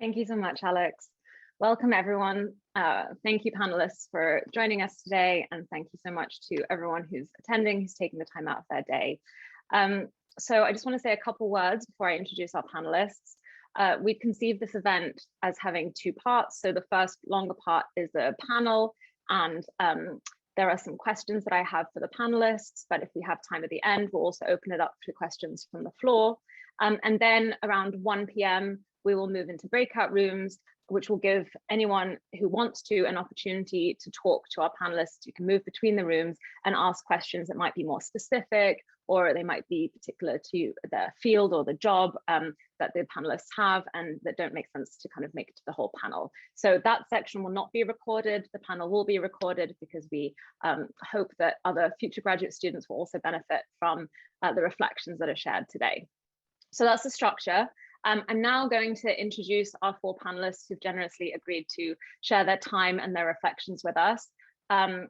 Thank you so much, Alex. Welcome, everyone. Thank you, panelists, for joining us today. And thank you so much to everyone who's attending, who's taking the time out of their day. So I just want to say a couple words before I introduce our panelists. We've conceived this event as having two parts. So the first longer part is a panel, and there are some questions that I have for the panelists, but if we have time at the end, we'll also open it up to questions from the floor. And then around 1 p.m., we will move into breakout rooms, which will give anyone who wants to an opportunity to talk to our panelists. You can move between the rooms and ask questions that might be more specific, or they might be particular to the field or the job that the panelists have and that don't make sense to kind of make it to the whole panel. So that section will not be recorded. The panel will be recorded because we hope that other future graduate students will also benefit from the reflections that are shared today. So that's the structure. I'm now going to introduce our four panelists who've generously agreed to share their time and their reflections with us. My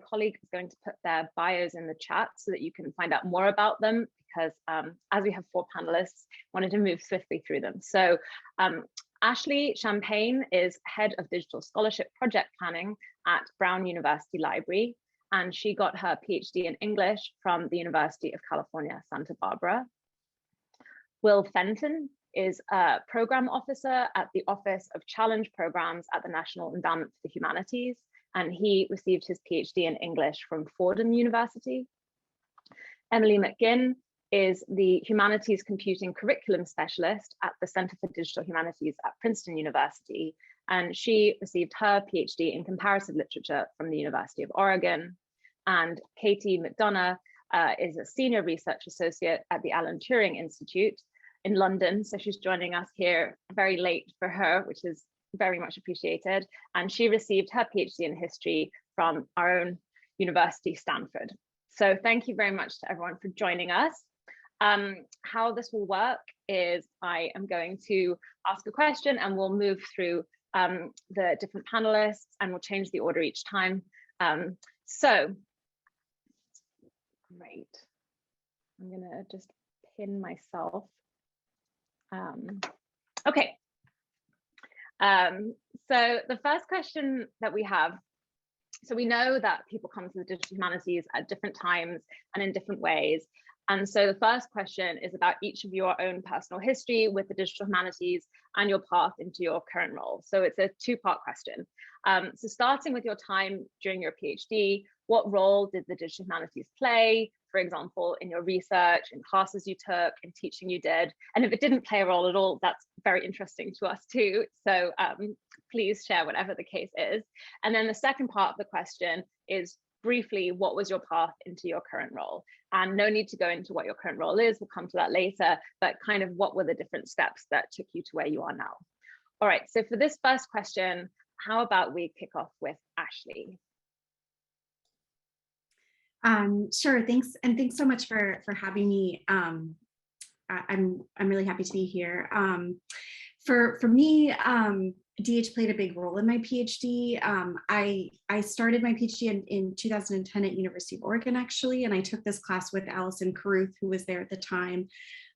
colleague is going to put their bios in the chat so that you can find out more about them, because as we have four panelists, wanted to move swiftly through them. So Ashley Champagne is Head of Digital Scholarship Project Planning at Brown University Library, and she got her PhD in English from the University of California, Santa Barbara. Will Fenton is a program officer at the Office of Challenge Programs at the National Endowment for the Humanities, and he received his PhD in English from Fordham University. Emily McGinn is the Humanities Computing Curriculum Specialist at the Center for Digital Humanities at Princeton University, and she received her PhD in Comparative Literature from the University of Oregon. And Katie McDonough is a Senior Research Associate at the Alan Turing Institute in London. So she's joining us here very late for her, which is very much appreciated. And she received her PhD in history from our own university, Stanford. So thank you very much to everyone for joining us. How this will work is I am going to ask a question and we'll move through the different panelists and we'll change the order each time. Great. I'm gonna just pin myself. Okay. So the first question that we have, so we know that people come to the digital humanities at different times and in different ways. And so the first question is about each of your own personal history with the digital humanities and your path into your current role. So it's a two-part question. So starting with your time during your PhD, what role did the digital humanities play, for example, in your research, in classes you took, in teaching you did? And if it didn't play a role at all, that's very interesting to us too. So please share whatever the case is. And then the second part of the question is briefly, what was your path into your current role? And no need to go into what your current role is, we'll come to that later, but kind of what were the different steps that took you to where you are now? All right, so for this first question, how about we kick off with Ashley? Sure, thanks. And thanks so much for having me. I'm really happy to be here. For me, DH played a big role in my PhD. I started my PhD in 2010 at University of Oregon, actually, and I took this class with Allison Carruth, who was there at the time.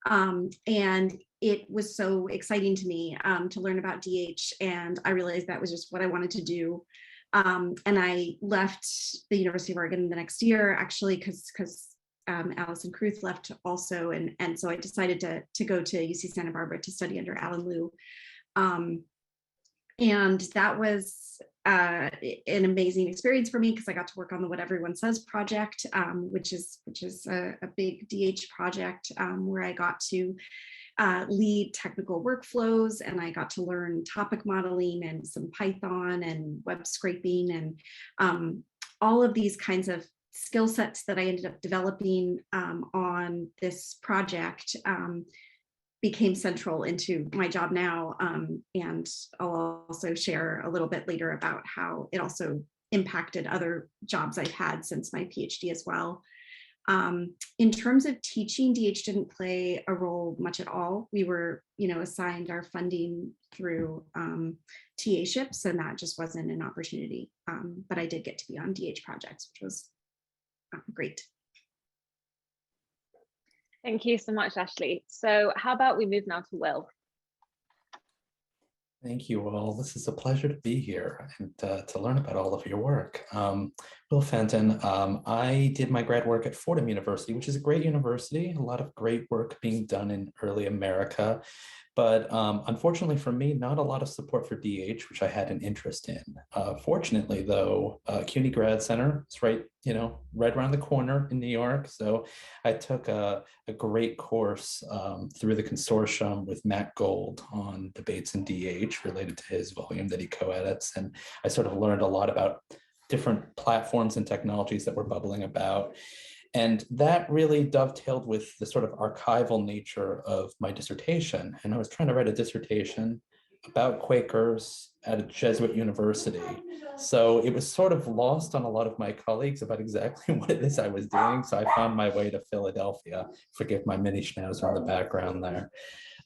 And it was so exciting to me to learn about DH, and I realized that was just what I wanted to do. And I left the University of Oregon the next year, actually, because Allison Carruth left also, and so I decided to go to UC Santa Barbara to study under Alan Liu. And that was an amazing experience for me because I got to work on the What Everyone Says project, which is a big DH project where I got to lead technical workflows, and I got to learn topic modeling and some Python and web scraping and all of these kinds of skill sets that I ended up developing on this project became central into my job now. And I'll also share a little bit later about how it also impacted other jobs I've had since my PhD as well. In terms of teaching, DH didn't play a role much at all. We were, assigned our funding through TA-ships, and that just wasn't an opportunity. But I did get to be on DH projects, which was great. Thank you so much, Ashley. So how about we move now to Will? Thank you all. This is a pleasure to be here and to learn about all of your work. Will Fenton, I did my grad work at Fordham University, which is a great university, a lot of great work being done in early America. But unfortunately for me, not a lot of support for DH, which I had an interest in. Fortunately, though, CUNY Grad Center is right, right around the corner in New York. So I took a great course through the consortium with Matt Gold on debates in DH related to his volume that he co-edits. And I sort of learned a lot about different platforms and technologies that were bubbling about. And that really dovetailed with the sort of archival nature of my dissertation. And I was trying to write a dissertation about Quakers at a Jesuit university. So it was sort of lost on a lot of my colleagues about exactly what it is I was doing. So I found my way to Philadelphia. Forgive my mini schnauzer in the background there.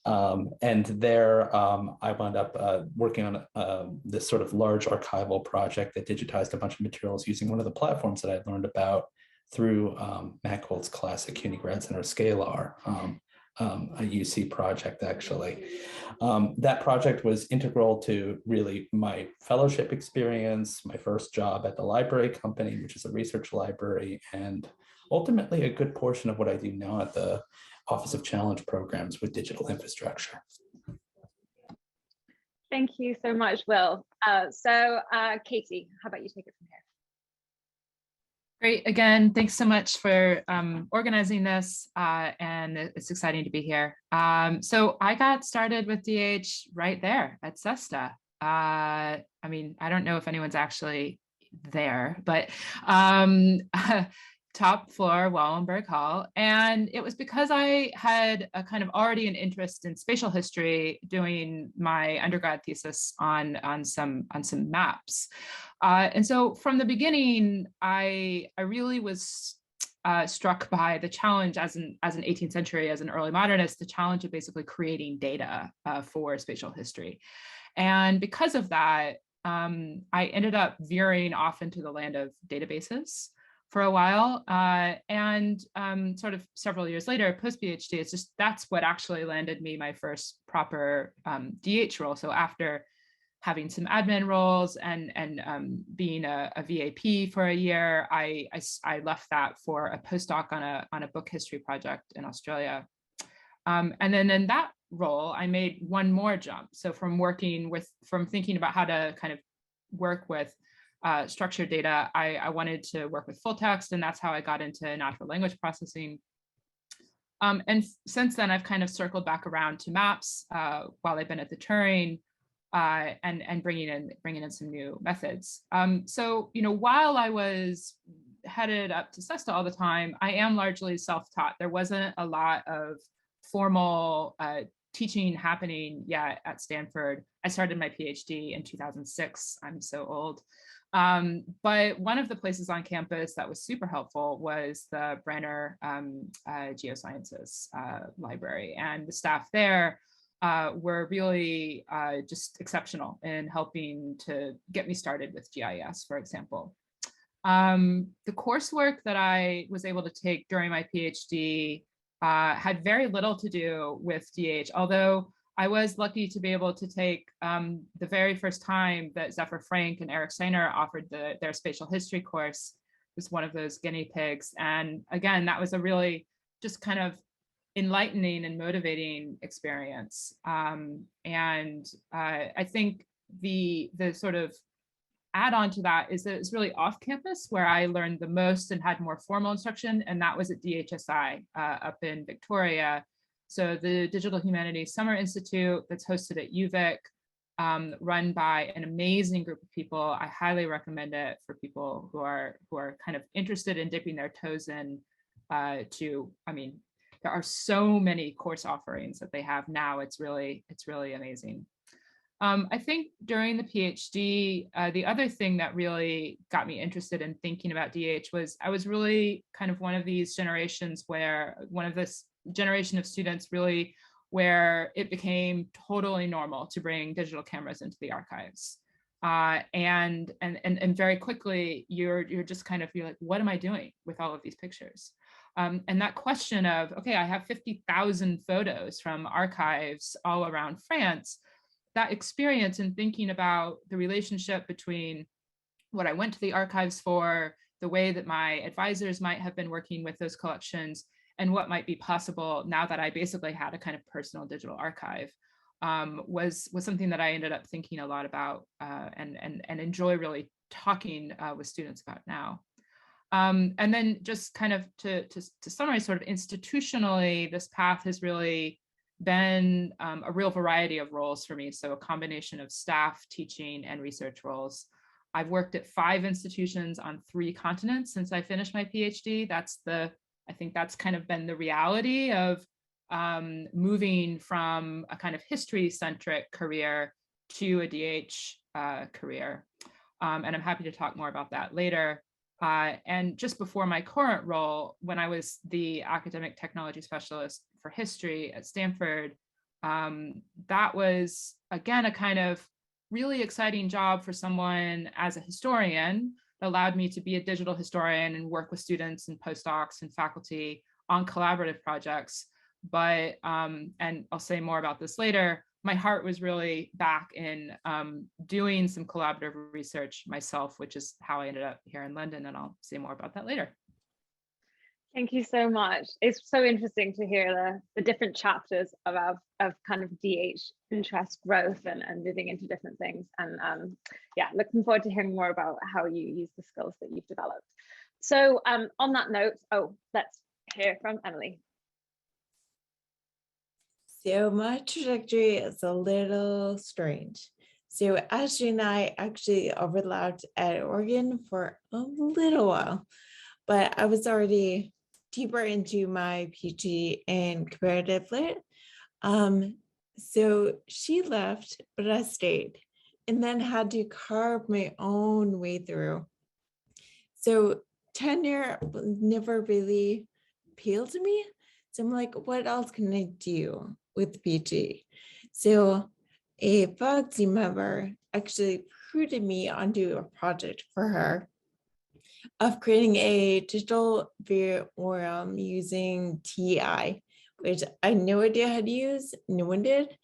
And there I wound up working on this sort of large archival project that digitized a bunch of materials using one of the platforms that I'd learned about through Matt Gold's class at CUNY Grad Center, Scalar, a UC project actually. That project was integral to really my fellowship experience, my first job at the library company, which is a research library, and ultimately a good portion of what I do now at the Office of Challenge Programs with digital infrastructure. Thank you so much, Will. Katie, how about you take it from here? Great. Again, thanks so much for organizing this, and it's exciting to be here. So I got started with DH right there at SESTA. I mean, I don't know if anyone's actually there, but top floor, Wallenberg Hall. And it was because I had a kind of already an interest in spatial history, doing my undergrad thesis on some maps. And so from the beginning, I really was struck by the challenge as an 18th century, as an early modernist, the challenge of basically creating data for spatial history. And because of that, I ended up veering off into the land of databases for a while. And sort of several years later, post-PhD, it's just, that's what actually landed me my first proper DH role. So after having some admin roles and being a VAP for a year, I left that for a postdoc on a book history project in Australia. And then in that role, I made one more jump. So from thinking about how to kind of work with structured data, I wanted to work with full text, and that's how I got into natural language processing. And since then, I've kind of circled back around to maps while I've been at the Turing, and bringing in some new methods. So, while I was headed up to SESTA all the time, I am largely self-taught. There wasn't a lot of formal teaching happening yet at Stanford. I started my PhD in 2006. I'm so old. But one of the places on campus that was super helpful was the Brenner Geosciences Library, and the staff there were really just exceptional in helping to get me started with GIS, for example. The coursework that I was able to take during my PhD had very little to do with DH, although I was lucky to be able to take the very first time that Zephyr Frank and Eric Steiner offered their spatial history course, was one of those guinea pigs. And again, that was a really just kind of enlightening and motivating experience. And I think the sort of add-on to that is that it's really off campus where I learned the most and had more formal instruction, and that was at DHSI up in Victoria. So the Digital Humanities Summer Institute that's hosted at UVic, run by an amazing group of people. I highly recommend it for people who are kind of interested in dipping their toes in there are so many course offerings that they have now. It's really amazing. I think during the PhD, the other thing that really got me interested in thinking about DH was I was really kind of one of these generations where generation of students really where it became totally normal to bring digital cameras into the archives. And very quickly, you're just kind of, you're like, what am I doing with all of these pictures? And that question of, okay, I have 50,000 photos from archives all around France. that experience in thinking about the relationship between what I went to the archives for, the way that my advisors might have been working with those collections, and what might be possible now that I basically had a kind of personal digital archive, was something that I ended up thinking a lot about and enjoy really talking with students about now. And then just kind of to summarize, sort of institutionally, this path has really been a real variety of roles for me. So a combination of staff, teaching, and research roles. I've worked at 5 institutions on 3 continents since I finished my PhD. I think that's kind of been the reality of moving from a kind of history-centric career to a DH career. And I'm happy to talk more about that later. And just before my current role, when I was the academic technology specialist for history at Stanford, that was, again, a kind of really exciting job for someone as a historian. That allowed me to be a digital historian and work with students and postdocs and faculty on collaborative projects. But, and I'll say more about this later, my heart was really back in doing some collaborative research myself, which is how I ended up here in London, and I'll say more about that later. Thank you so much. It's so interesting to hear the different chapters of kind of DH interest growth and moving into different things. And yeah, looking forward to hearing more about how you use the skills that you've developed. So on that note, let's hear from Emily. So my trajectory is a little strange. So Ashley and I actually overlapped at Oregon for a little while, but I was already deeper into my PhD in comparative lit. So she left, but I stayed, and then had to carve my own way through. So tenure never really appealed to me. So I'm like, what else can I do with PhD? So a faculty member actually recruited me onto a project for her of creating a digital forum using TI, which I had no idea how to use, no one did.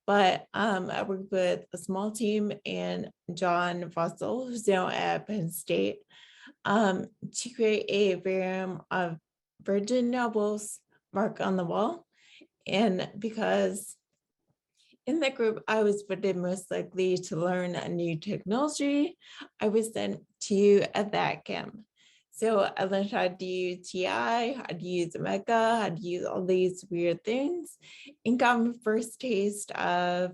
But I worked with a small team and John Fossil, who's now at Penn State, to create a varium of Virgin Nobles mark on the wall. And because in that group, I was voted most likely to learn a new technology, I was sent to a that camp. So I learned how to use TI, how to use Omega, how to use all these weird things, and got my first taste of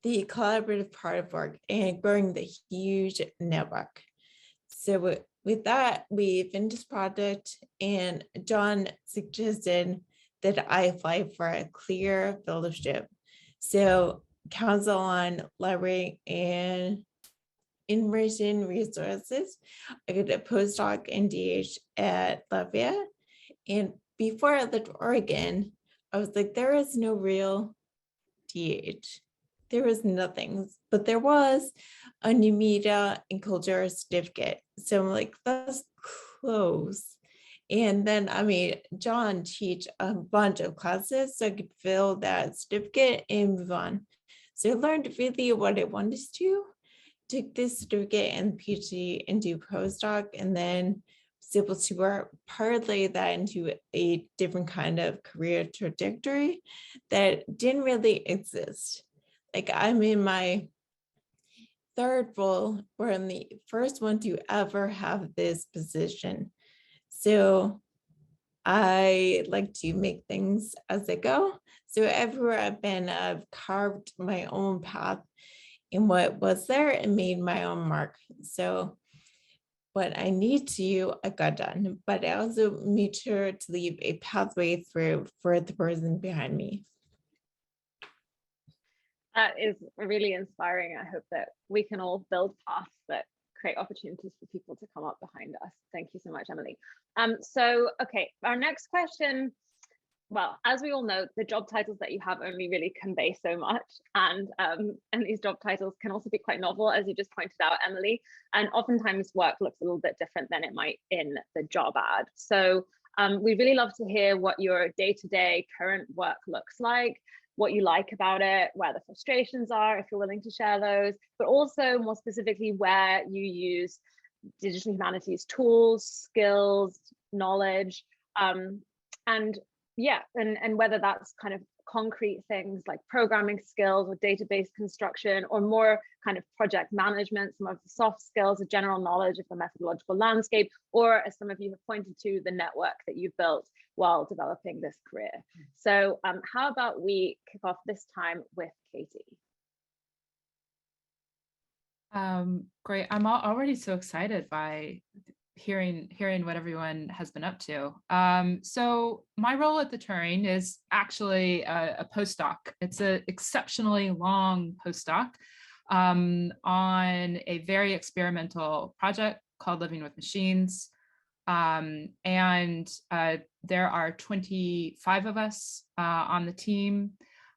the collaborative part of work and growing the huge network. So with that, we finished this project, and John suggested that I apply for a clear fellowship. So Council on Library and Information Resources. I got a postdoc in DH at Lafayette. And before I left Oregon, I was like, there is no real DH. There was nothing, but there was a new media and culture certificate. So I'm like, that's close. And then I made John teach a bunch of classes so I could fill that certificate and move on. So I learned really what I wanted to, took this certificate and PhD into postdoc, and then was able to parlay that into a different kind of career trajectory that didn't really exist. Like I'm in my 3rd role, where I'm the first one to ever have this position. So I like to make things as I go. So everywhere I've been, I've carved my own path in what was there and made my own mark. So what I need to, I got done, but I also made sure to leave a pathway through for the person behind me. That is really inspiring. I hope that we can all build paths that create opportunities for people to come up behind us. Thank you so much, Emily. So, okay, our next question. Well, as we all know, the job titles that you have only really convey so much, and these job titles can also be quite novel, as you just pointed out, Emily. And oftentimes, work looks a little bit different than it might in the job ad. So, we'd really love to hear what your day-to-day current work looks like. what you like about it, where the frustrations are, if you're willing to share those, but also more specifically where you use digital humanities tools, skills, knowledge, and yeah, and whether that's kind of concrete things like programming skills or database construction, or more kind of project management, some of the soft skills, a general knowledge of the methodological landscape, or as some of you have pointed to, the network that you've built while developing this career. So how about we kick off this time with Katie? Great. I'm already so excited by hearing what everyone has been up to. So my role at the Turing is actually a postdoc. It's an exceptionally long postdoc on a very experimental project called Living with Machines. And there are 25 of us on the team.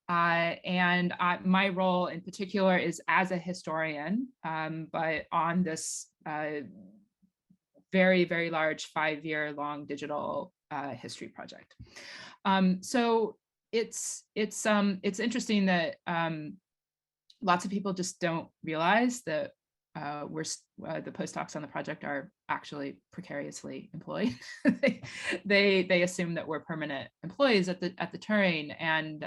And my role in particular is as a historian, but on this very, very large 5-year-long digital history project. So it's interesting that lots of people just don't realize that the postdocs on the project are actually precariously employed. they assume that we're permanent employees at the Turing, and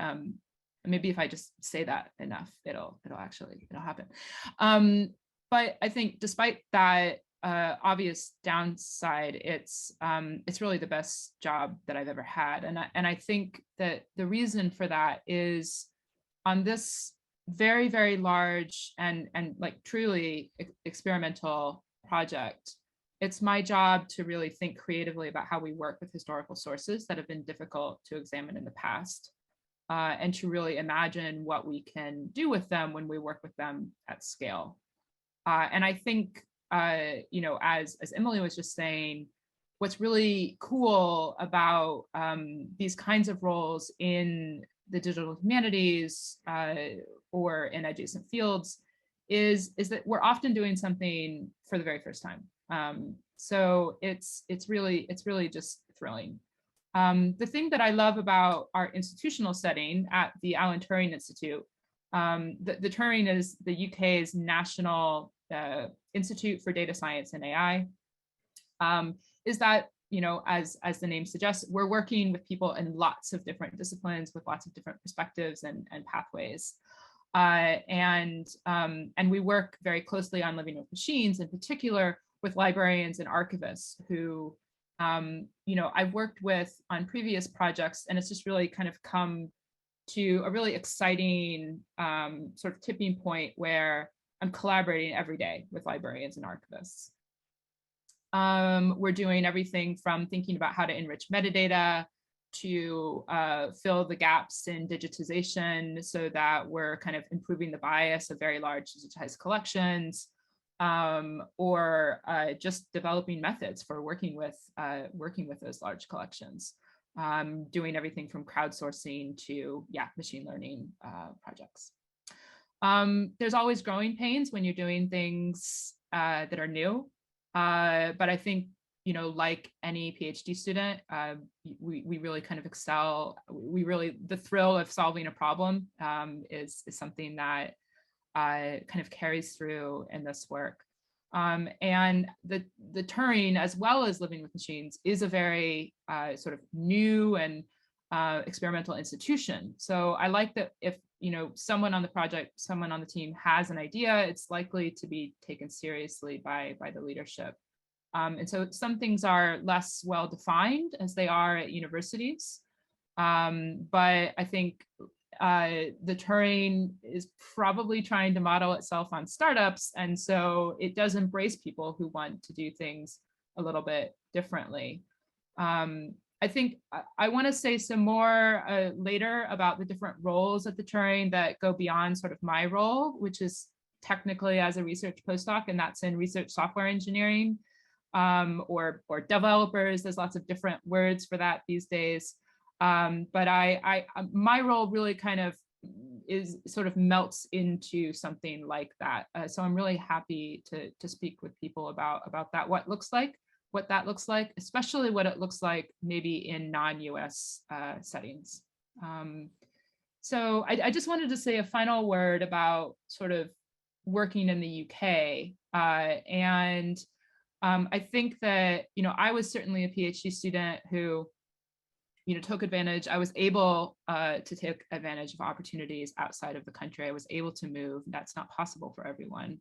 maybe if I just say that enough, it'll happen. But I think despite that obvious downside, it's really the best job that I've ever had, and I think that the reason for that is on this very, very large and like truly experimental project, it's my job to really think creatively about how we work with historical sources that have been difficult to examine in the past, and to really imagine what we can do with them when we work with them at scale. And I think, as Emily was just saying, what's really cool about these kinds of roles in the digital humanities or in adjacent fields is that we're often doing something for the very first time. So it's really just thrilling. The thing that I love about our institutional setting at the Alan Turing Institute, the Turing is the UK's national Institute for Data Science and AI, is that, as the name suggests, we're working with people in lots of different disciplines with lots of different perspectives and pathways. And we work very closely on Living with Machines, in particular with librarians and archivists who, I've worked with on previous projects, and it's just really kind of come to a really exciting sort of tipping point where I'm collaborating every day with librarians and archivists. We're doing everything from thinking about how to enrich metadata to fill the gaps in digitization so that we're kind of improving the bias of very large digitized collections, or just developing methods for working with those large collections, doing everything from crowdsourcing to machine learning projects. There's always growing pains when you're doing things that are new, but I think, like any PhD student, we really kind of excel. The thrill of solving a problem is something that kind of carries through in this work. And the Turing, as well as Living with Machines, is a very sort of new and experimental institution. So I like that if someone on the project, someone on the team has an idea, it's likely to be taken seriously by the leadership. And so some things are less well defined as they are at universities. But I think the Turing is probably trying to model itself on startups. And so it does embrace people who want to do things a little bit differently. I think I want to say some more later about the different roles at the Turing that go beyond sort of my role, which is technically as a research postdoc, and that's in research software engineering, or developers. There's lots of different words for that these days. But my role really kind of is sort of melts into something like that. So I'm really happy to speak with people about that, what that looks like, especially what it looks like maybe in non-US settings. So I just wanted to say a final word about sort of working in the UK. I think that, I was certainly a PhD student who, took advantage. I was able to take advantage of opportunities outside of the country. I was able to move. That's not possible for everyone.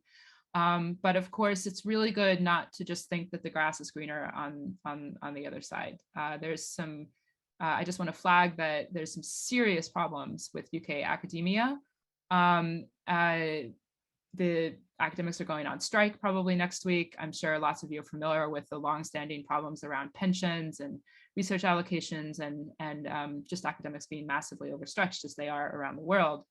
But of course, it's really good not to just think that the grass is greener on the other side. There's some, I just want to flag that there's some serious problems with UK academia. The academics are going on strike probably next week. I'm sure lots of you are familiar with the longstanding problems around pensions and research allocations and just academics being massively overstretched as they are around the world.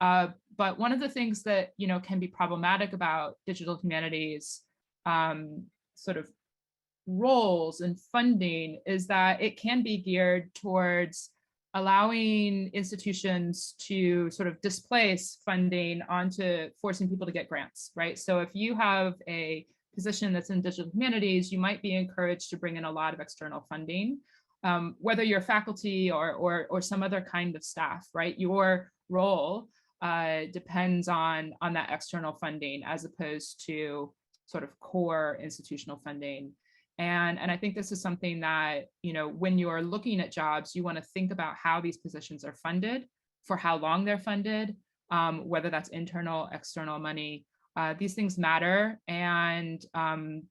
But one of the things that can be problematic about digital humanities sort of roles and funding is that it can be geared towards allowing institutions to sort of displace funding onto forcing people to get grants, right? So if you have a position that's in digital humanities, you might be encouraged to bring in a lot of external funding, whether you're faculty or some other kind of staff, right? Your role depends on that external funding as opposed to sort of core institutional funding. And I think this is something that, when you're looking at jobs, you want to think about how these positions are funded, for how long they're funded, whether that's internal, external money. These things matter, and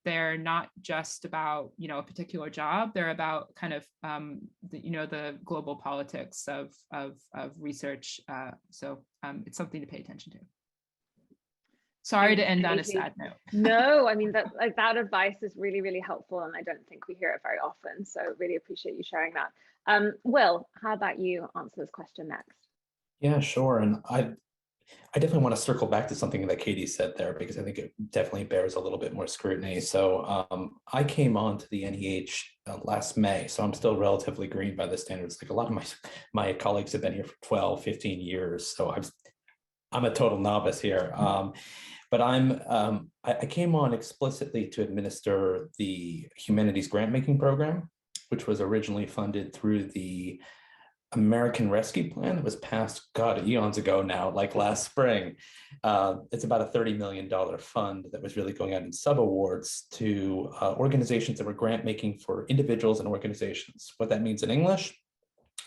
they're not just about, a particular job. They're about kind of, the global politics of research. So it's something to pay attention to. Sorry to end on a sad note. No, I mean, that advice is really, really helpful, and I don't think we hear it very often. So really appreciate you sharing that. Will, how about you answer this question next? Yeah, sure. And I definitely want to circle back to something that Katie said there, because I think it definitely bears a little bit more scrutiny. So I came on to the NEH last May, so I'm still relatively green by the standards. Like a lot of my colleagues have been here for 12, 15 years. So I'm a total novice here. But I came on explicitly to administer the Humanities grant-making program, which was originally funded through the American Rescue Plan that was passed, God, eons ago now, like last spring. It's about a $30 million fund that was really going out in sub-awards to organizations that were grant-making for individuals and organizations. What that means in English,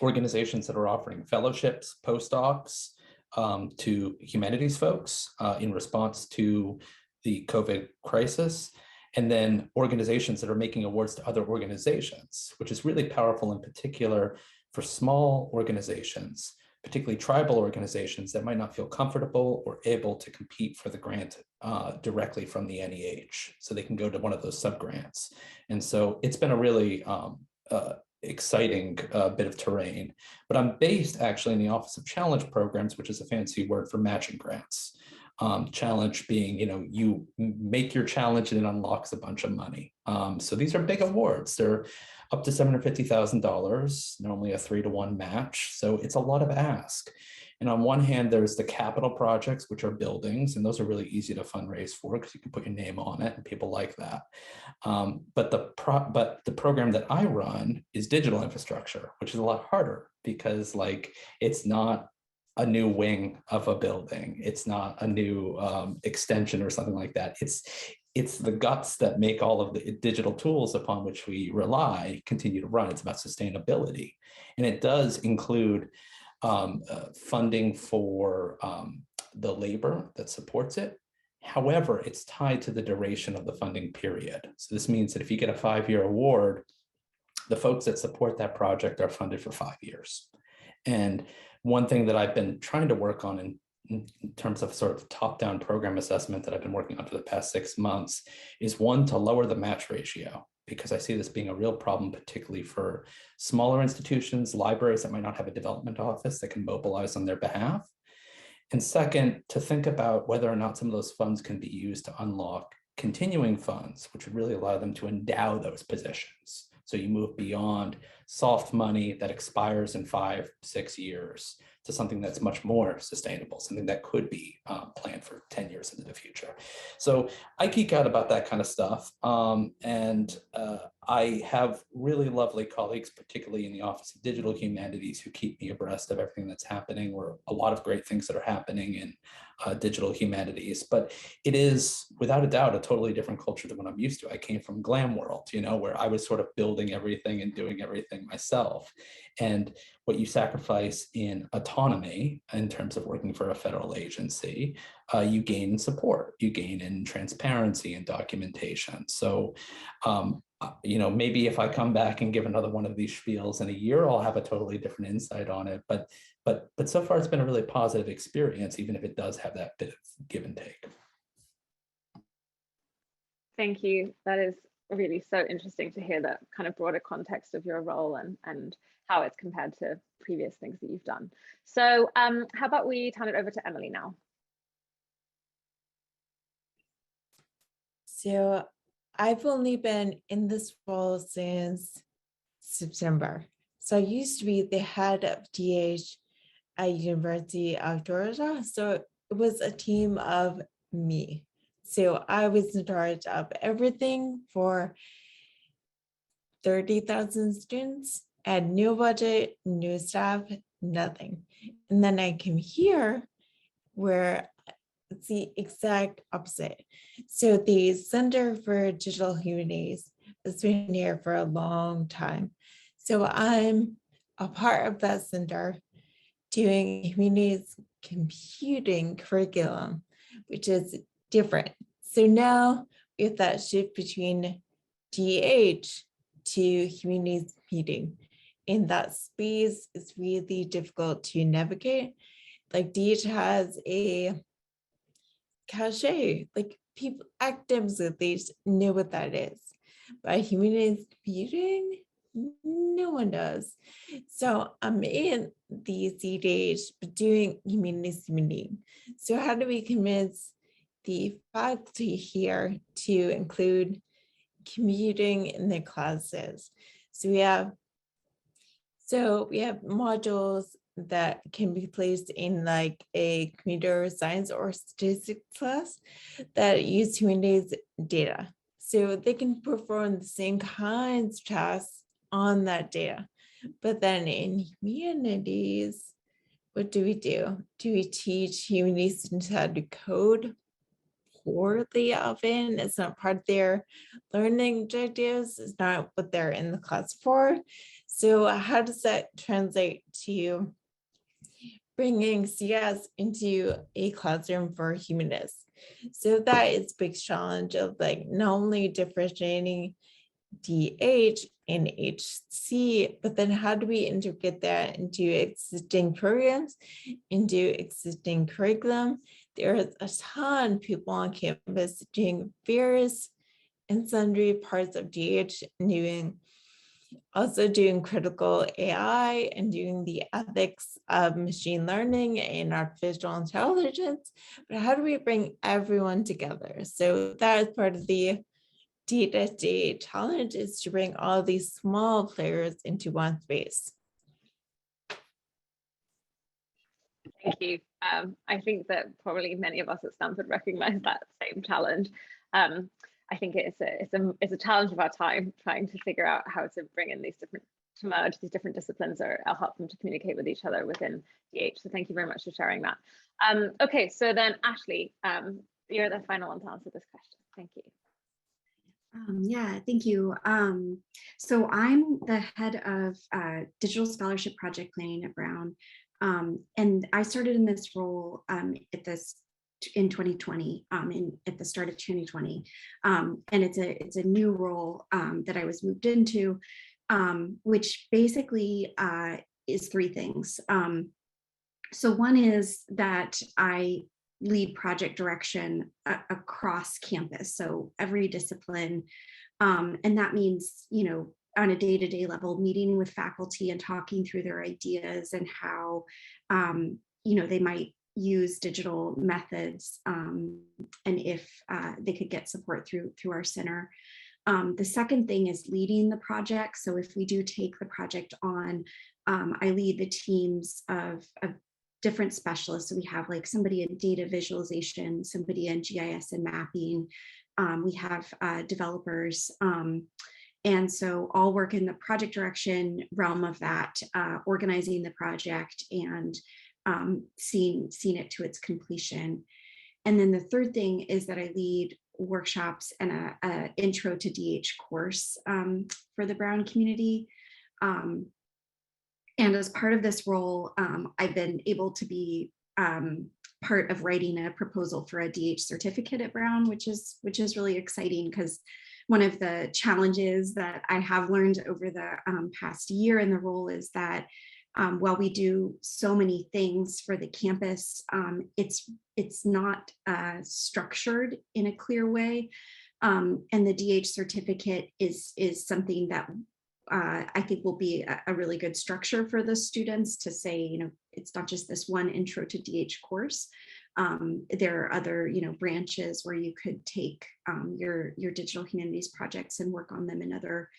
organizations that are offering fellowships, postdocs, to humanities folks in response to the COVID crisis, and then organizations that are making awards to other organizations, which is really powerful in particular for small organizations, particularly tribal organizations that might not feel comfortable or able to compete for the grant directly from the NEH. So they can go to one of those sub-grants. And so it's been a really exciting bit of terrain, but I'm based actually in the Office of Challenge Programs, which is a fancy word for matching grants. Challenge being, you make your challenge and it unlocks a bunch of money. So these are big awards. They're up to $750,000, normally a 3-to-1 match. So it's a lot of ask. And on one hand, there's the capital projects, which are buildings, and those are really easy to fundraise for because you can put your name on it and people like that. But the program that I run is digital infrastructure, which is a lot harder because it's not a new wing of a building. It's not a new extension or something like that. It's the guts that make all of the digital tools upon which we rely continue to run. It's about sustainability. And it does include funding for the labor that supports it. However, it's tied to the duration of the funding period. So this means that if you get a 5-year award, the folks that support that project are funded for 5 years. And one thing that I've been trying to work on in terms of sort of top-down program assessment that I've been working on for the past 6 months is one, to lower the match ratio, because I see this being a real problem, particularly for smaller institutions, libraries that might not have a development office that can mobilize on their behalf. And second, to think about whether or not some of those funds can be used to unlock continuing funds, which would really allow them to endow those positions. So you move beyond soft money that expires in 5-6 years to something that's much more sustainable, something that could be planned for 10 years into the future. So I geek out about that kind of stuff. I have really lovely colleagues, particularly in the Office of Digital Humanities, who keep me abreast of everything that's happening, or a lot of great things that are happening in digital humanities. But it is, without a doubt, a totally different culture than what I'm used to. I came from glam world, where I was sort of building everything and doing everything myself. And what you sacrifice in autonomy in terms of working for a federal agency, you gain in support, you gain in transparency and documentation. So, maybe if I come back and give another one of these spiels in a year, I'll have a totally different insight on it. But so far, it's been a really positive experience, even if it does have that bit of give and take. Thank you. That is really so interesting to hear that kind of broader context of your role and how it's compared to previous things that you've done. So how about we turn it over to Emily now? So I've only been in this role since September. So I used to be the head of DH at University of Georgia. So it was a team of me. So I was in charge of everything for 30,000 students, and no budget, no staff, nothing. And then I came here where it's the exact opposite. So the Center for Digital Humanities has been here for a long time. So I'm a part of that center doing humanities computing curriculum, which is different. So now we have that shift between DH to humanities computing. In that space, it's really difficult to navigate. Like DH has a cachet, like people, academics at least know what that is. But humanities computing, no one does. So I'm in the CDH, but doing humanities computing. So how do we convince the faculty here to include computing in their classes? So we have modules that can be placed in like a computer science or statistics class that use humanities data. So they can perform the same kinds of tasks on that data. But then in humanities, what do we do? Do we teach humanities students how to code? Poorly often. It's not part of their learning objectives. It's not what they're in the class for. So how does that translate to bringing CS into a classroom for humanists? So that is a big challenge of like not only differentiating DH and HC, but then how do we integrate that into existing programs, into existing curriculum? There's a ton of people on campus doing various and sundry parts of DH, also doing critical AI and doing the ethics of machine learning and artificial intelligence. But how do we bring everyone together? So that is part of the day-to-day challenge, is to bring all these small players into one space. Thank you. I think that probably many of us at Stanford recognize that same challenge. I think it's a challenge of our time, trying to figure out how to bring in to merge these different disciplines or help them to communicate with each other within DH. So thank you very much for sharing that. Okay, so then Ashley, you're the final one to answer this question. Thank you. Yeah, thank you. So I'm the head of Digital Scholarship Project Planning at Brown. And I started in this role in 2020, at the start of 2020. And it's a new role that I was moved into, which basically is three things. So one is that I lead project direction across campus, so every discipline. And that means, on a day-to-day level, meeting with faculty and talking through their ideas and how, they might use digital methods, and if they could get support through our center. The second thing is leading the project. So if we do take the project on, I lead the teams of different specialists. So we have like somebody in data visualization, somebody in GIS and mapping. We have developers. And so all work in the project direction realm of that, organizing the project and seeing it to its completion. And then the third thing is that I lead workshops and a intro to DH course for the Brown community. And as part of this role, I've been able to be part of writing a proposal for a DH certificate at Brown, which is really exciting, because one of the challenges that I have learned over the past year in the role is that while we do so many things for the campus, it's not structured in a clear way. And the DH certificate is something that I think will be a really good structure for the students to say, you know, it's not just this one intro to DH course. There are other, you know, branches where you could take your digital humanities projects and work on them in other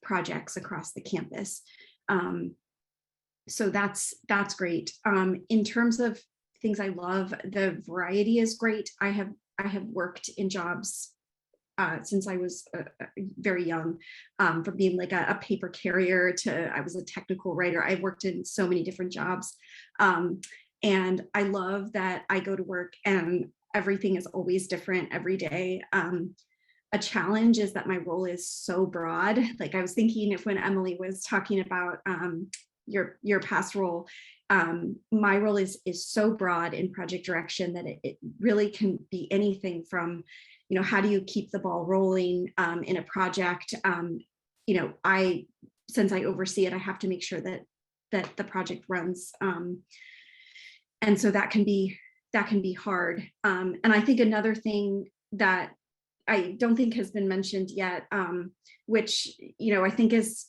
projects across the campus. So that's great. In terms of things I love, the variety is great. I have worked in jobs since I was very young, from being like a paper carrier to I was a technical writer. I've worked in so many different jobs. And I love that I go to work and everything is always different every day. A challenge is that my role is so broad. Like I was thinking if when Emily was talking about your past role, my role is so broad in project direction that it really can be anything from, you know, how do you keep the ball rolling in a project? You know, since I oversee it, I have to make sure that the project runs. And so that can be hard. And I think another thing that I don't think has been mentioned yet, which, you know, I think is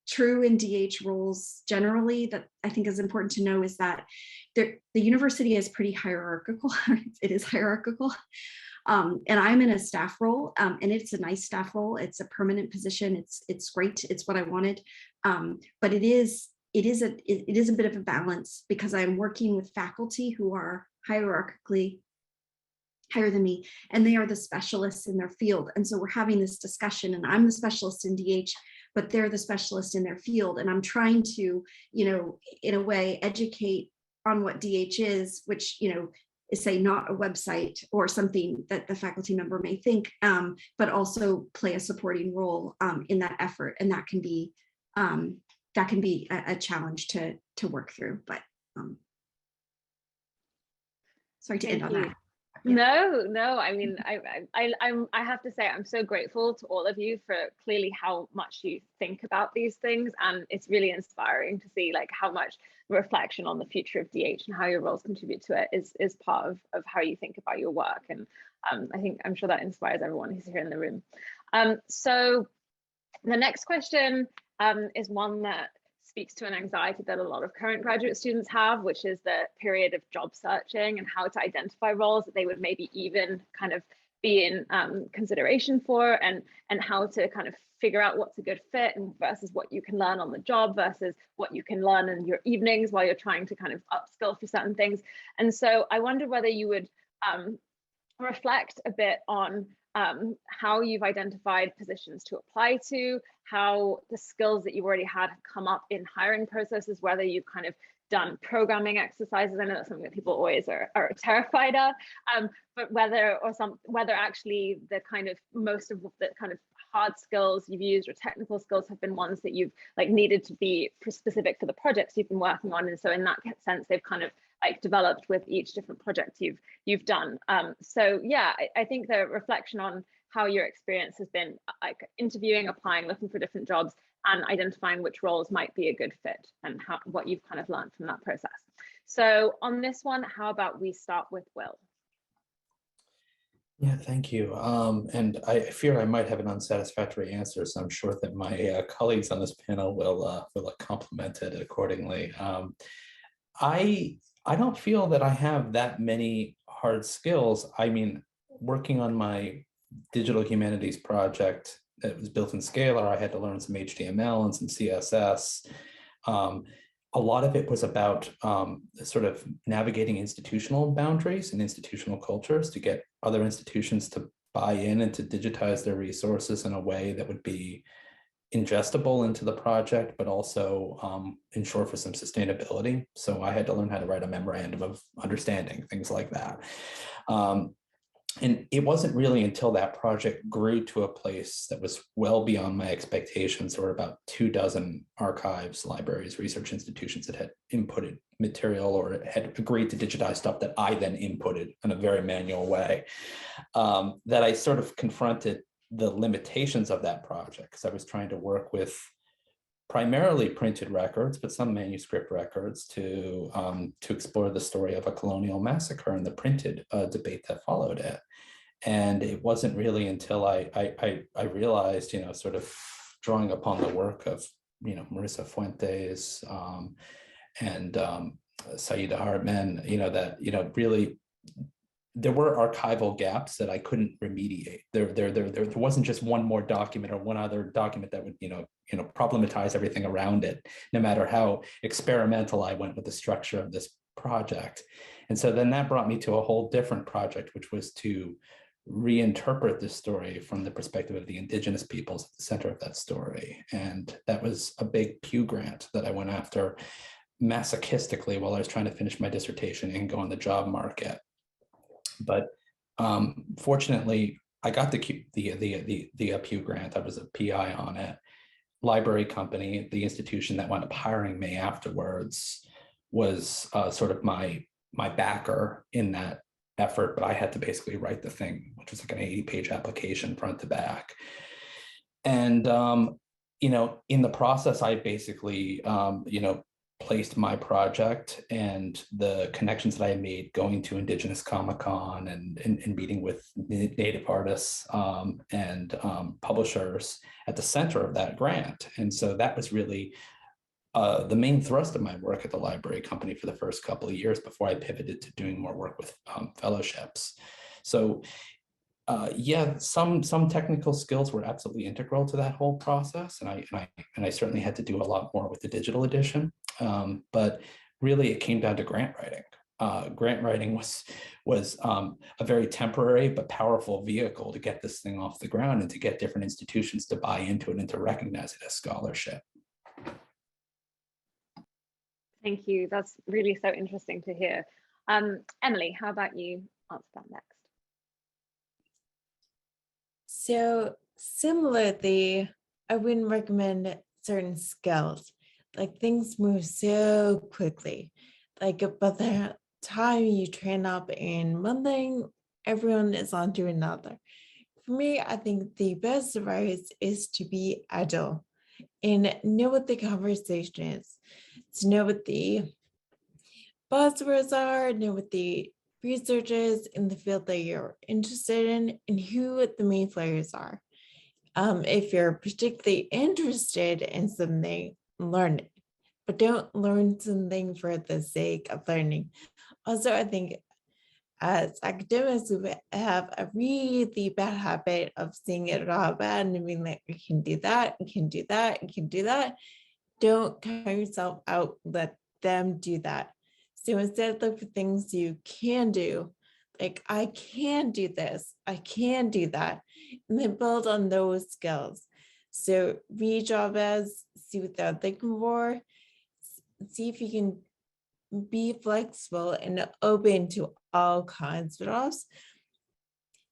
true in DH roles generally, that I think is important to know, is that the university is pretty hierarchical. It is hierarchical. And I'm in a staff role, and it's a nice staff role. It's a permanent position. It's great. It's what I wanted. But it is a bit of a balance, because I'm working with faculty who are hierarchically higher than me, and they are the specialists in their field. And so we're having this discussion, and I'm the specialist in DH, but they're the specialist in their field. And I'm trying to, you know, in a way, educate on what DH is, which, you know, is say not a website or something that the faculty member may think, but also play a supporting role in that effort. And that can be a challenge to work through. But sorry to end on that. No, I mean, I have to say I'm so grateful to all of you for clearly how much you think about these things, and it's really inspiring to see like how much reflection on the future of DH and how your roles contribute to it is part of how you think about your work. And I'm sure that inspires everyone who's here in the room. So the next question is one that speaks to an anxiety that a lot of current graduate students have, which is the period of job searching and how to identify roles that they would maybe even kind of be in consideration for, and how to kind of figure out what's a good fit and versus what you can learn on the job versus what you can learn in your evenings while you're trying to kind of upskill for certain things. And so I wonder whether you would reflect a bit on how you've identified positions to apply to, how the skills that you already had have come up in hiring processes, whether you've kind of done programming exercises. I know that's something that people always are terrified of, but whether actually the kind of most of the kind of hard skills you've used or technical skills have been ones that you've like needed to be specific for the projects you've been working on. And so in that sense, they've kind of like developed with each different project you've done. So yeah, I think the reflection on how your experience has been like interviewing, applying, looking for different jobs, and identifying which roles might be a good fit, and what you've kind of learned from that process. So on this one, how about we start with Will? Yeah, thank you. And I fear I might have an unsatisfactory answer, so I'm sure that my colleagues on this panel will compliment it accordingly. I don't feel that I have that many hard skills. I mean, working on my digital humanities project that was built in Scalar. I had to learn some HTML and some CSS. A lot of it was about sort of navigating institutional boundaries and institutional cultures to get other institutions to buy in and to digitize their resources in a way that would be ingestible into the project, but also ensure for some sustainability. So I had to learn how to write a memorandum of understanding, things like that. And it wasn't really until that project grew to a place that was well beyond my expectations. There were about 24 archives, libraries, research institutions that had inputted material or had agreed to digitize stuff that I then inputted in a very manual way, that I sort of confronted the limitations of that project, because I was trying to work with primarily printed records, but some manuscript records to explore the story of a colonial massacre and the printed debate that followed it. And it wasn't really until I realized, sort of drawing upon the work of, Marissa Fuentes and Saida Hartman, that, really there were archival gaps that I couldn't remediate. There wasn't just one more document or one other document that would, problematize everything around it, no matter how experimental I went with the structure of this project. And so then that brought me to a whole different project, which was to reinterpret this story from the perspective of the indigenous peoples at the center of that story. And that was a big Pew Grant that I went after masochistically while I was trying to finish my dissertation and go on the job market. But fortunately, I got the Pew Grant. I was a PI on it. Library company, the institution that wound up hiring me afterwards, was sort of my backer in that effort. But I had to basically write the thing, which was like an 80-page application front to back. And in the process, I basically placed my project and the connections that I made going to Indigenous Comic-Con and meeting with Native artists and publishers at the center of that grant. And so that was really the main thrust of my work at the library company for the first couple of years before I pivoted to doing more work with fellowships. So some technical skills were absolutely integral to that whole process, and I certainly had to do a lot more with the digital edition. But really, it came down to grant writing. Grant writing was a very temporary but powerful vehicle to get this thing off the ground and to get different institutions to buy into it and to recognize it as scholarship. Thank you. That's really so interesting to hear. Emily, how about you answer that next? So similarly, I wouldn't recommend certain skills. Like things move so quickly. Like by the time you train up in one thing, everyone is on to another. For me, I think the best advice is to be agile and know what the conversation is, to know what the buzzwords are, know what the research is in the field that you're interested in, and who the main players are. If you're particularly interested in something, learn it, but don't learn something for the sake of learning. Also, I think as academics, we have a really bad habit of seeing it all bad and being like, you can do that, you can do that, you can do that. Don't count yourself out, let them do that. So instead, look for things you can do, like I can do this, I can do that, and then build on those skills. So read job ads, see what they're looking for, see if you can be flexible and open to all kinds of jobs.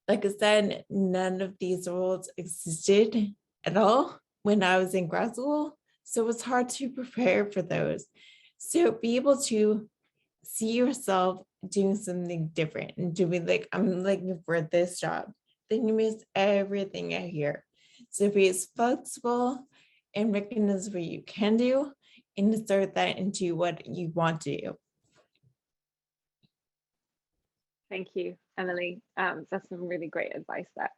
Like I said, none of these roles existed at all when I was in grad school, so it's hard to prepare for those. So be able to see yourself doing something different and doing like, I'm looking for this job, then you miss everything out here. So be as flexible and recognize what you can do and insert that into what you want to do. Thank you, Emily. That's some really great advice there.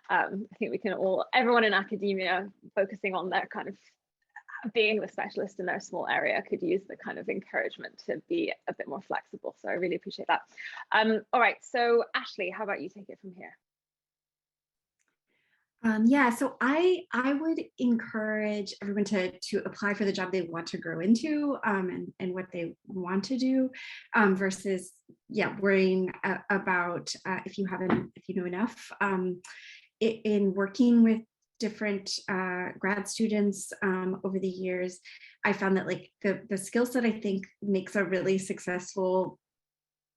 I think we can all, everyone in academia focusing on their kind of being the specialist in their small area could use the kind of encouragement to be a bit more flexible. So I really appreciate that. All right, so Ashley, how about you take it from here? Yeah, so I would encourage everyone to apply for the job they want to grow into, and what they want to do, versus worrying about if you know enough. In working with different grad students over the years, I found that like the skill set I think makes a really successful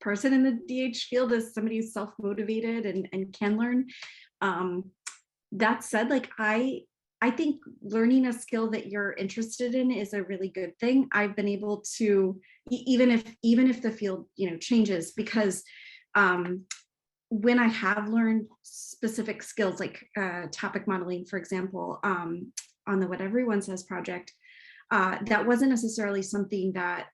person in the DH field is somebody who's self-motivated and can learn. That said, like I think learning a skill that you're interested in is a really good thing. I've been able to, even if the field, changes, because when I have learned specific skills like topic modeling, for example, on the What Everyone Says project, that wasn't necessarily something that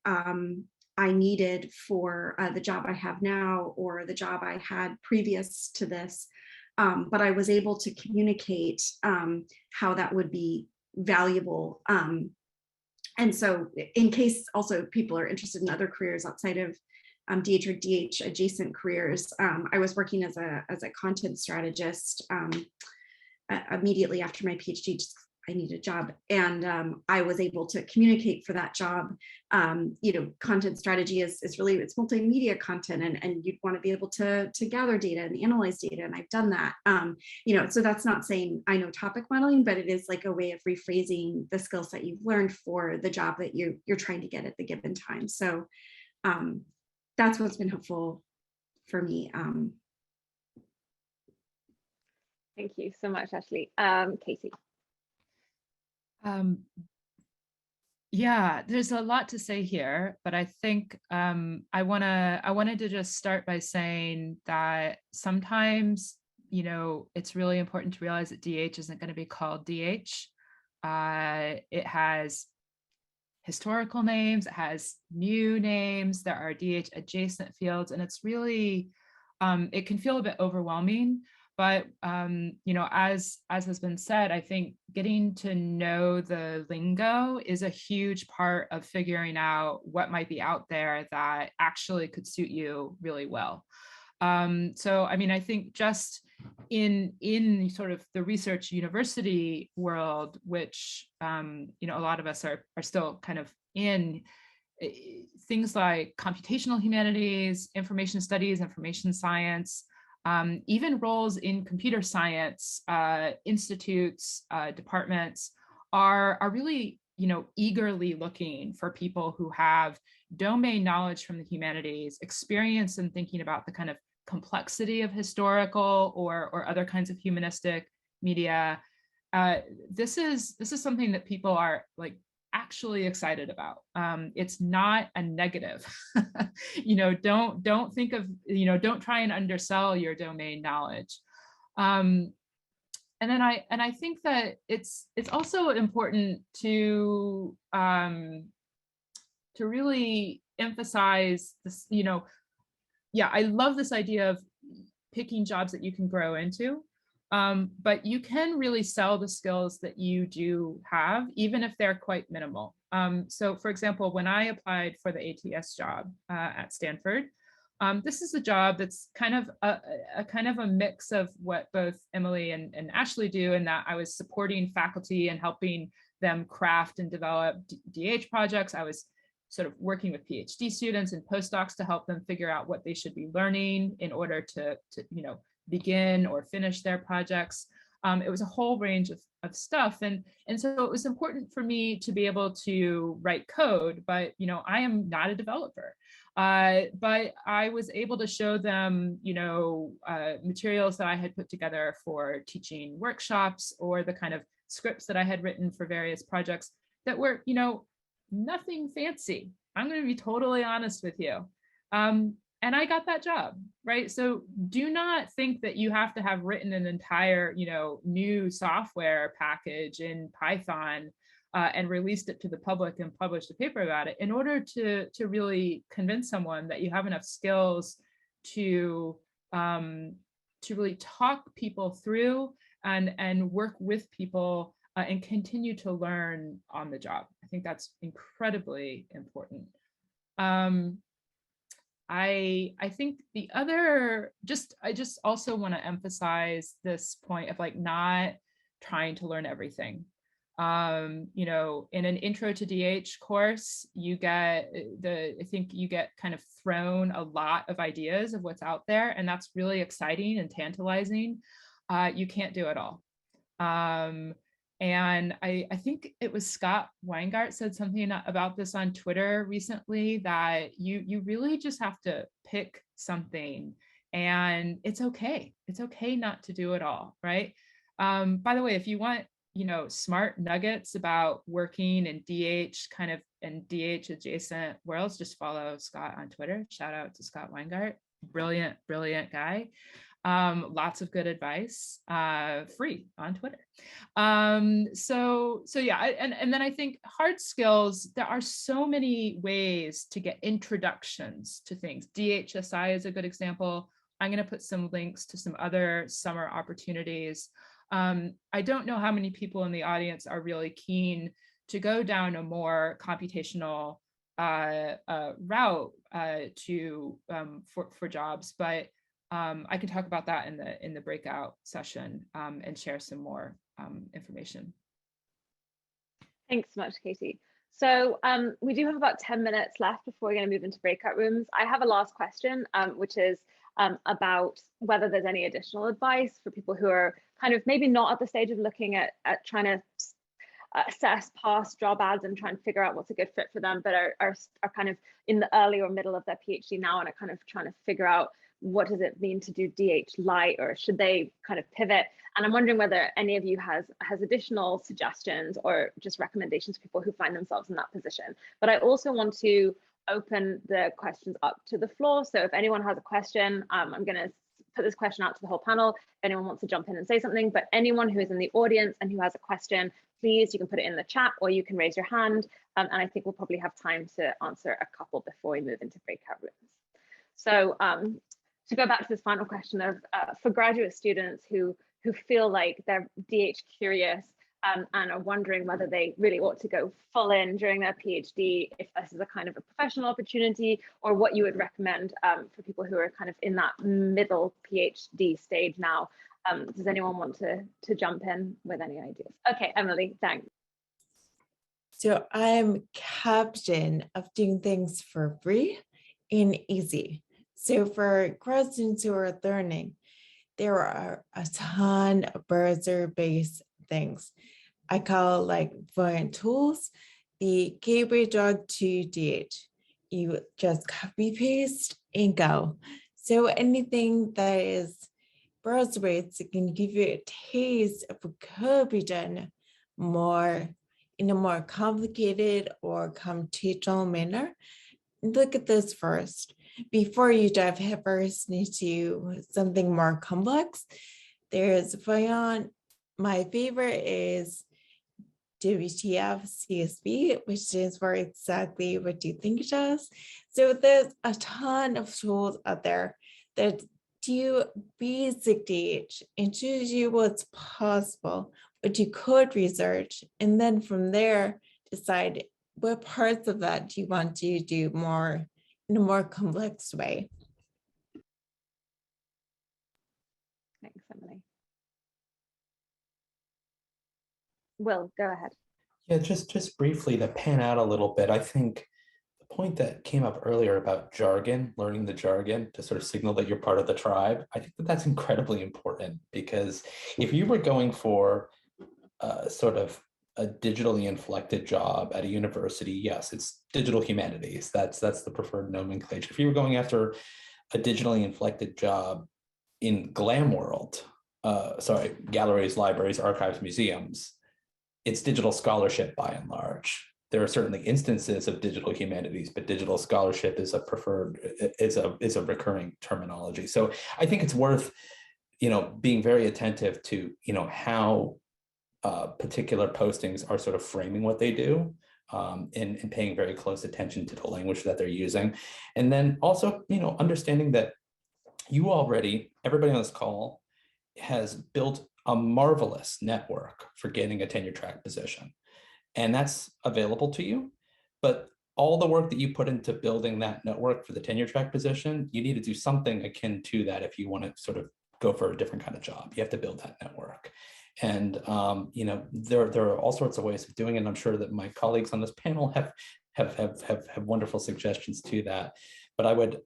I needed for the job I have now or the job I had previous to this. But I was able to communicate how that would be valuable. And so in case also people are interested in other careers outside of DH or DH adjacent careers, I was working as a content strategist immediately after my PhD. Just I needed a job, and I was able to communicate for that job. Content strategy is really, it's multimedia content, and you'd want to be able to gather data and analyze data, and I've done that. So that's not saying I know topic modeling, but it is like a way of rephrasing the skill set you've learned for the job that you're trying to get at the given time. So that's what's been helpful for me. Thank you so much, Ashley. Casey. Yeah, there's a lot to say here, but I think I wanted to just start by saying that sometimes, it's really important to realize that DH isn't going to be called DH. It has historical names, it has new names, there are DH adjacent fields, and it's really, it can feel a bit overwhelming. But, as has been said, I think getting to know the lingo is a huge part of figuring out what might be out there that actually could suit you really well. So, I mean, I think just in sort of the research university world, which, a lot of us are still kind of in, things like computational humanities, information studies, information science, even roles in computer science institutes, departments are really, eagerly looking for people who have domain knowledge from the humanities, experience in thinking about the kind of complexity of historical or other kinds of humanistic media. This is something that people are like actually excited about. It's not a negative. Don't think of, don't try and undersell your domain knowledge. And I think that it's also important to really emphasize this, I love this idea of picking jobs that you can grow into. But you can really sell the skills that you do have, even if they're quite minimal. So for example, when I applied for the ATS job at Stanford, this is a job that's kind of a mix of what both Emily and Ashley do, in that I was supporting faculty and helping them craft and develop DH projects. I was sort of working with PhD students and postdocs to help them figure out what they should be learning in order to begin or finish their projects. It was a whole range of stuff. And so it was important for me to be able to write code, but I am not a developer. But I was able to show them, materials that I had put together for teaching workshops, or the kind of scripts that I had written for various projects that were, nothing fancy. I'm going to be totally honest with you. And I got that job, right? So do not think that you have to have written an entire, new software package in Python and released it to the public and published a paper about it in order to really convince someone that you have enough skills to really talk people through and work with people and continue to learn on the job. I think that's incredibly important. I think the other, I just also want to emphasize this point of like not trying to learn everything. You know, in an intro to DH course, you get I think you get kind of thrown a lot of ideas of what's out there, and that's really exciting and tantalizing. You can't do it all. And I think it was Scott Weingart said something about this on Twitter recently, that you really just have to pick something, and it's okay. It's okay not to do it all, right? By the way, if you want, you know, smart nuggets about working in DH kind of and DH adjacent worlds, just follow Scott on Twitter. Shout out to Scott Weingart, brilliant, brilliant guy. Lots of good advice, free on Twitter. So yeah, and then I think hard skills, there are so many ways to get introductions to things. DHSI is a good example. I'm going to put some links to some other summer opportunities. I don't know how many people in the audience are really keen to go down a more computational route for jobs, but I can talk about that in the breakout session and share some more information. Thanks so much, Katie. So we do have about 10 minutes left before we're going to move into breakout rooms. I have a last question, which is about whether there's any additional advice for people who are kind of maybe not at the stage of looking at trying to assess past job ads and try and figure out what's a good fit for them, but are kind of in the early or middle of their PhD now and are kind of trying to figure out what does it mean to do DH Light, or should they kind of pivot? And I'm wondering whether any of you has additional suggestions or just recommendations for people who find themselves in that position. But I also want to open the questions up to the floor. So if anyone has a question, I'm going to put this question out to the whole panel. If anyone wants to jump in and say something, but anyone who is in the audience and who has a question, please, you can put it in the chat or you can raise your hand. And I think we'll probably have time to answer a couple before we move into breakout rooms. So to go back to this final question of for graduate students who feel like they're DH curious and are wondering whether they really ought to go full in during their PhD, if this is a kind of a professional opportunity, or what you would recommend for people who are kind of in that middle PhD stage now. Does anyone want to jump in with any ideas? Okay, Emily, thanks. So I'm captain of doing things for free and easy. So for grad students who are learning, there are a ton of browser-based things. I call like Vine tools the gateway drug to DH. You just copy paste and go. So anything that is browser-based can give you a taste of what could be done more in a more complicated or computational manner. Look at this first. Before you dive headfirst into something more complex, there's Voyant. My favorite is WTF CSV, which stands for exactly what you think it does. So there's a ton of tools out there that do basic DH and shows you what's possible, what you could research, and then from there decide what parts of that do you want to do more in a more complex way. Thanks, Emily. Will, go ahead. Yeah, just briefly to pan out a little bit, I think the point that came up earlier about jargon, learning the jargon to sort of signal that you're part of the tribe, I think that that's incredibly important, because if you were going for sort of a digitally inflected job at a university, yes, it's digital humanities. That's the preferred nomenclature. If you were going after a digitally inflected job in glam world, galleries, libraries, archives, museums, it's digital scholarship by and large. There are certainly instances of digital humanities, but digital scholarship is a preferred, is a recurring terminology. So I think it's worth, being very attentive to, how particular postings are sort of framing what they do, and paying very close attention to the language that they're using. And then also, understanding that everybody on this call has built a marvelous network for getting a tenure track position. And that's available to you. But all the work that you put into building that network for the tenure track position, you need to do something akin to that if you want to sort of go for a different kind of job. You have to build that network. And you know, there are all sorts of ways of doing it. And I'm sure that my colleagues on this panel have wonderful suggestions to that. But I would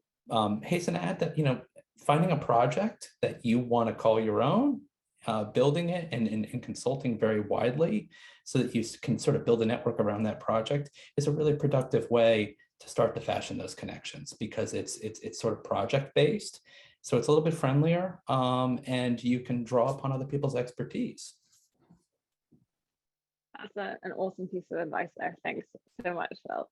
hasten to add that, you know, finding a project that you want to call your own, building it and consulting very widely so that you can sort of build a network around that project is a really productive way to start to fashion those connections, because it's sort of project based. So it's a little bit friendlier, and you can draw upon other people's expertise. That's an awesome piece of advice there. Thanks so much, Phil.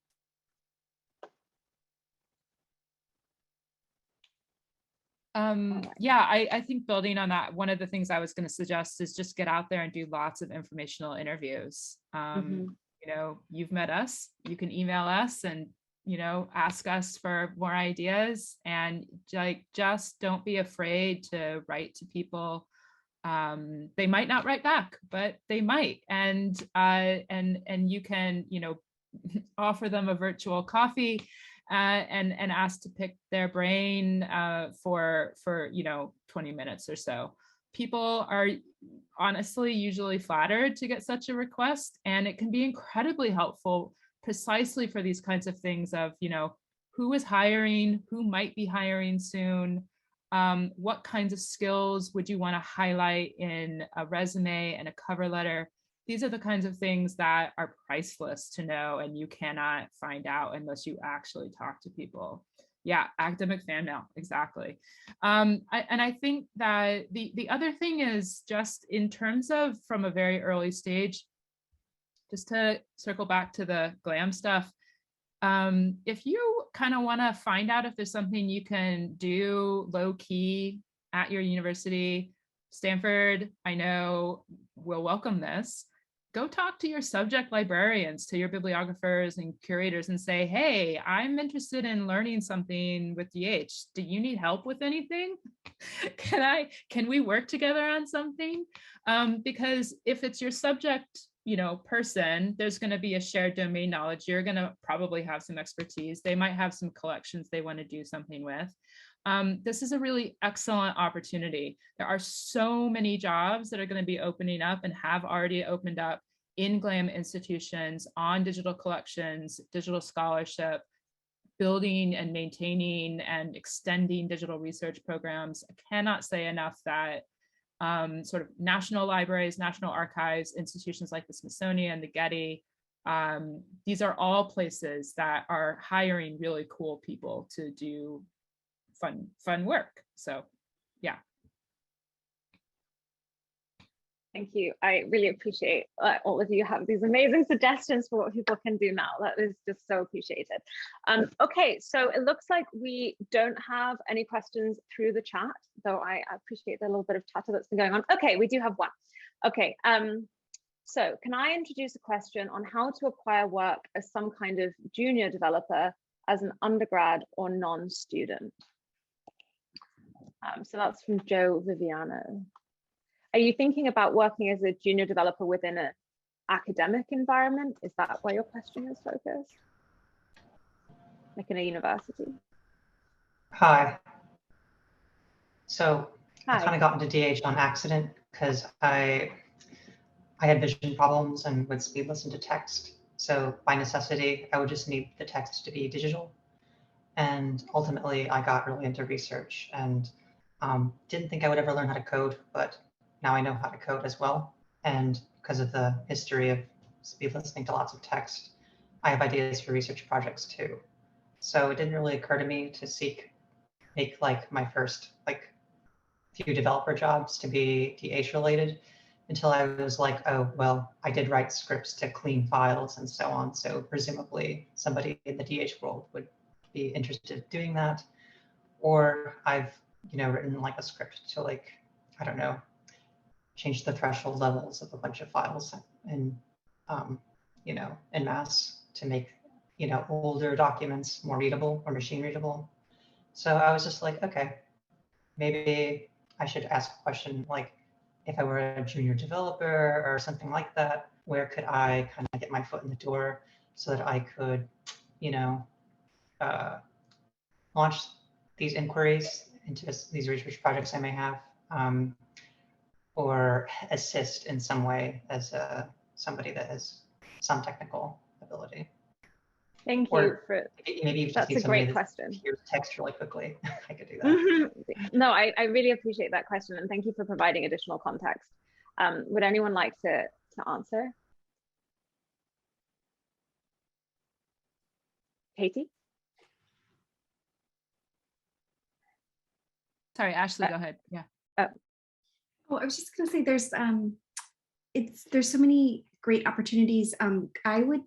Yeah, I think building on that, one of the things I was going to suggest is just get out there and do lots of informational interviews. You know, you've met us, you can email us and, you know, ask us for more ideas, and like, just don't be afraid to write to people. They might not write back, but they might. And you can, you know, offer them a virtual coffee and ask to pick their brain for you know, 20 minutes or so. People are honestly usually flattered to get such a request, and it can be incredibly helpful precisely for these kinds of things of, you know, who is hiring, who might be hiring soon, what kinds of skills would you want to highlight in a resume and a cover letter. These are the kinds of things that are priceless to know, and you cannot find out unless you actually talk to people. Yeah, academic fan mail, exactly. And I think that the other thing is, just in terms of from a very early stage, just to circle back to the GLAM stuff, if you kind of want to find out if there's something you can do low key at your university, Stanford, I know, will welcome this. Go talk to your subject librarians, to your bibliographers and curators, and say, hey, I'm interested in learning something with DH. Do you need help with anything? Can we work together on something? Because if it's your subject, you know, person, there's going to be a shared domain knowledge. You're going to probably have some expertise. They might have some collections they want to do something with. This is a really excellent opportunity. There are so many jobs that are going to be opening up and have already opened up in GLAM institutions on digital collections, digital scholarship, building and maintaining and extending digital research programs. I cannot say enough that sort of national libraries, national archives, institutions like the Smithsonian, the Getty, these are all places that are hiring really cool people to do fun work. So yeah. Thank you. I really appreciate all of you have these amazing suggestions for what people can do now. That is just so appreciated. Okay, so it looks like we don't have any questions through the chat, though I appreciate the little bit of chatter that's been going on. Okay, we do have one. Okay, so can I introduce a question on how to acquire work as some kind of junior developer as an undergrad or non-student? So that's from Joe Viviano. Are you thinking about working as a junior developer within an academic environment? Is that where your question is focused? Like in a university? Hi. So Hi. I kind of got into DH on accident because I had vision problems and would speed listen to text. So by necessity, I would just need the text to be digital. And ultimately, I got really into research and didn't think I would ever learn how to code, but now I know how to code as well. And because of the history of speed listening to lots of text, I have ideas for research projects too. So it didn't really occur to me to make like my first like few developer jobs to be DH related until I was like, oh, well, I did write scripts to clean files and so on. So presumably somebody in the DH world would be interested in doing that. Or I've, you know, written like a script to like, I don't know, change the threshold levels of a bunch of files in, you know, en masse to make, you know, older documents more readable or machine readable. So I was just like, okay, maybe I should ask a question like, if I were a junior developer or something like that, where could I kind of get my foot in the door so that I could, you know, launch these inquiries into these research projects I may have. or assist in some way as somebody that has some technical ability. Thank you Or for, maybe you just that's need a somebody great that question. hears text really quickly. I could do that. No, I really appreciate that question, and thank you for providing additional context. Would anyone like to answer? Katie? Sorry, Ashley, go ahead. Yeah. Oh, I was just going to say there's so many great opportunities. I would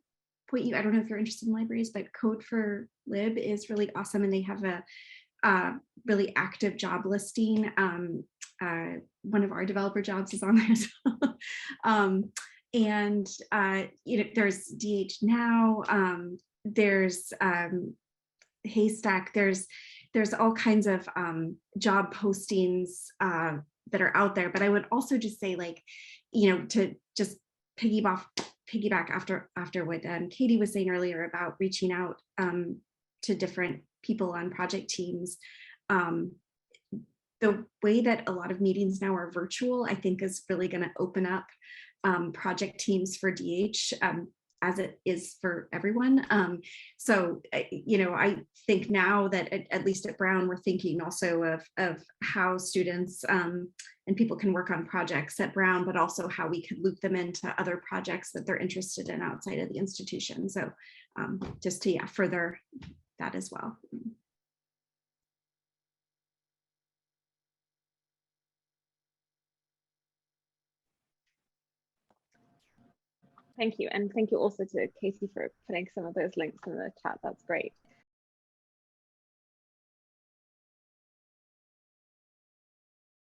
point you, I don't know if you're interested in libraries, but Code for Lib is really awesome, and they have a really active job listing. One of our developer jobs is on there as well. There's DH Now, there's Haystack, there's all kinds of job postings that are out there. But I would also just say, like, to just piggyback after what Katie was saying earlier about reaching out to different people on project teams. The way that a lot of meetings now are virtual, I think, is really going to open up project teams for DH as it is for everyone. I think now that at least at Brown, we're thinking also of how students and people can work on projects at Brown, but also how we could loop them into other projects that they're interested in outside of the institution. So just to further that as well. Thank you. And thank you also to Katie for putting some of those links in the chat. That's great.